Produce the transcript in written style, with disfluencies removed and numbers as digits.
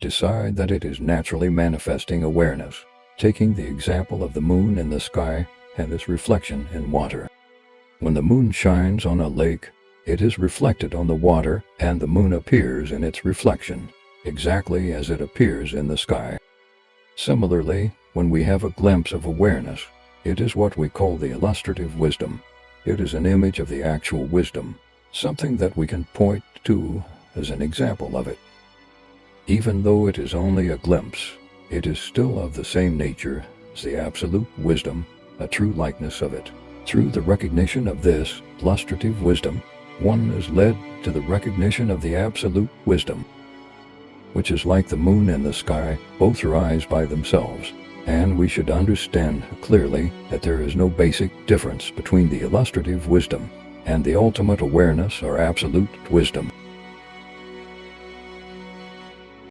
Decide that it is naturally manifesting awareness, taking the example of the moon in the sky and its reflection in water. When the moon shines on a lake, it is reflected on the water and the moon appears in its reflection, exactly as it appears in the sky. Similarly, when we have a glimpse of awareness, it is what we call the illustrative wisdom. It is an image of the actual wisdom, something that we can point to as an example of it. Even though it is only a glimpse, it is still of the same nature as the absolute wisdom, a true likeness of it. Through the recognition of this illustrative wisdom, one is led to the recognition of the absolute wisdom, which is like the moon in the sky. Both rise by themselves, and we should understand clearly that there is no basic difference between the illustrative wisdom and the ultimate awareness or absolute wisdom.